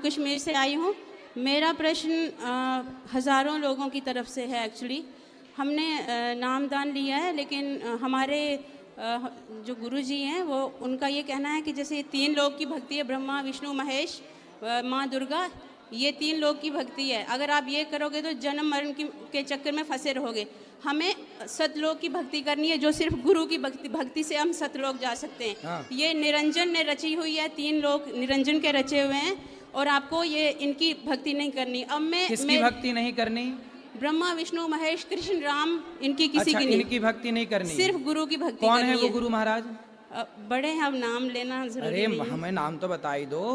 कश्मीर से आई हूँ। मेरा प्रश्न हज़ारों लोगों की तरफ से है। एक्चुअली हमने नामदान लिया है, लेकिन हमारे जो गुरुजी हैं वो उनका ये कहना है कि जैसे 3 लोग की भक्ति है, ब्रह्मा विष्णु महेश माँ दुर्गा, ये 3 लोग की भक्ति है। अगर आप ये करोगे तो जन्म मरण के चक्कर में फंसे रहोगे। हमें सतलोक की भक्ति करनी है, जो सिर्फ गुरु की भक्ति से हम सतलोक जा सकते हैं। हाँ। ये निरंजन ने रची हुई है, 3 लोग निरंजन के रचे हुए हैं, और आपको ये इनकी भक्ति नहीं करनी। अब किसकी भक्ति नहीं करनी? ब्रह्मा विष्णु महेश कृष्ण राम, इनकी किसी अच्छा, की नहीं, इनकी भक्ति नहीं करनी, सिर्फ गुरु की भक्ति कौन करनी है वो गुरु महाराज? बड़े हैं, अब नाम लेना जरूरी अरे नहीं है। हमें नाम तो बता ही दो।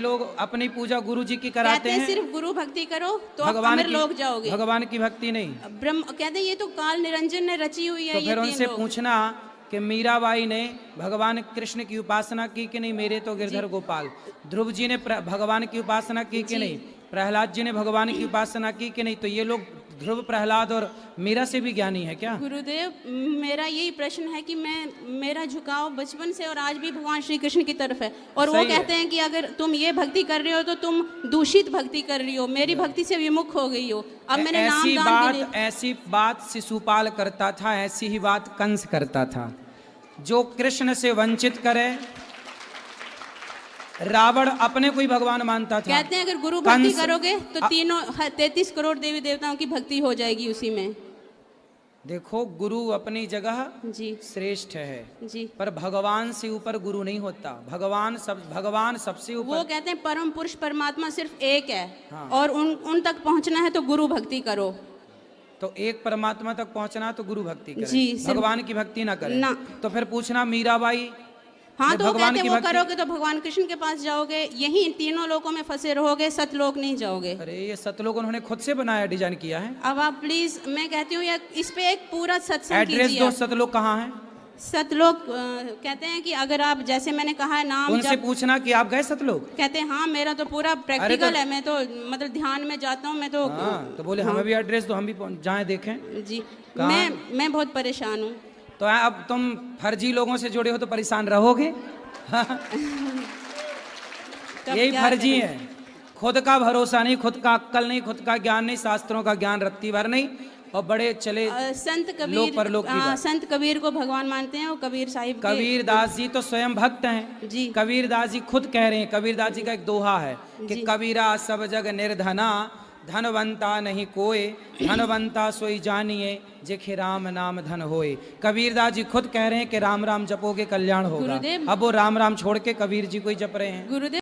लोग अपनी पूजा गुरु जी की कराते हैं, सिर्फ गुरु भक्ति करो तो आप भगवान अमर की लोक जाओगे। भगवान की भक्ति नहीं। ब्रह्म कहते हैं ये तो काल निरंजन ने रची हुई है। तो फिर उनसे पूछना कि मीराबाई ने भगवान कृष्ण की उपासना की कि नहीं? मेरे तो गिरधर गोपाल। ध्रुव जी ने भगवान की उपासना की कि नहीं? प्रहलाद जी ने भगवान की उपासना की कि नहीं? तो ये लोग ध्रुव, प्रहलाद और मीरा से भी ज्ञानी है क्या? गुरुदेव, मेरा यही प्रश्न है कि मेरा झुकाव बचपन से और आज भी भगवान श्री कृष्ण की तरफ है, और वो कहते हैं कि अगर तुम ये भक्ति कर रहे हो तो तुम दूषित भक्ति कर रही हो, मेरी भक्ति से विमुख हो गई हो। अब मैंने ऐसी बात शिशुपाल करता था, ऐसी ही बात कंस करता था। जो कृष्ण से वंचित करे, रावण अपने को ही भगवान मानता था। कहते हैं अगर गुरु भक्ति करोगे तो 33 करोड़ देवी देवताओं की भक्ति हो जाएगी उसी में। देखो, गुरु अपनी जगह जी श्रेष्ठ है जी, पर भगवान से ऊपर गुरु नहीं होता। भगवान सबसे ऊपर। वो कहते हैं परम पुरुष परमात्मा सिर्फ एक है। हाँ। और उन तक पहुंचना है तो गुरु भक्ति करो। तो एक परमात्मा तक पहुंचना तो गुरु भक्ति करें, जी, भगवान की भक्ति ना करें ना। तो फिर पूछना मीराबाई। हाँ, तो वो कहते हैं वो करोगे तो भगवान कृष्ण के पास जाओगे, यही 3 लोकों में फंसे रहोगे, सतलोक नहीं जाओगे। अरे ये सतलोक उन्होंने खुद से बनाया, डिजाइन किया है। अब आप प्लीज, मैं कहती हूँ इस पे एक पूरा सत्संग कीजिए। एड्रेस दो, सतलोक कहाँ है? सतलोक कहते हैं कि अगर आप, जैसे मैंने कहा है नाम, उनसे पूछना कि आप गए सतलोक? कहते हैं हाँ, मेरा तो पूरा प्रैक्टिकल है, मैं तो मतलब ध्यान में जाता हूँ मैं तो। हाँ, तो बोले हमें भी एड्रेस दो, हम भी जाएं देखें। जी, मैं बहुत परेशान हूँ। तो अब तुम फर्जी लोगों से जुड़े हो तो परेशान रहोगे। यही फर्जी है, खुद का भरोसा नहीं, खुद का अक्ल नहीं, खुद का ज्ञान नहीं, शास्त्रों का ज्ञान रत्ती भर नहीं, और बड़े चले संत कबीर को भगवान मानते हैं। वो कबीर साहिब, कबीर दास जी तो स्वयं भक्त हैं जी। कबीर दास जी खुद कह रहे हैं, कबीर दास जी का एक दोहा है कि कबीरा सब जग निर्धना, धनवंता नहीं कोय, धनवंता सोई जानिए, जेखे राम नाम धन होए। कबीरदास जी खुद कह रहे हैं कि राम राम जपोगे कल्याण होगा। अब वो राम राम छोड़ के कबीर जी को ही जप रहे हैं। गुरुदेव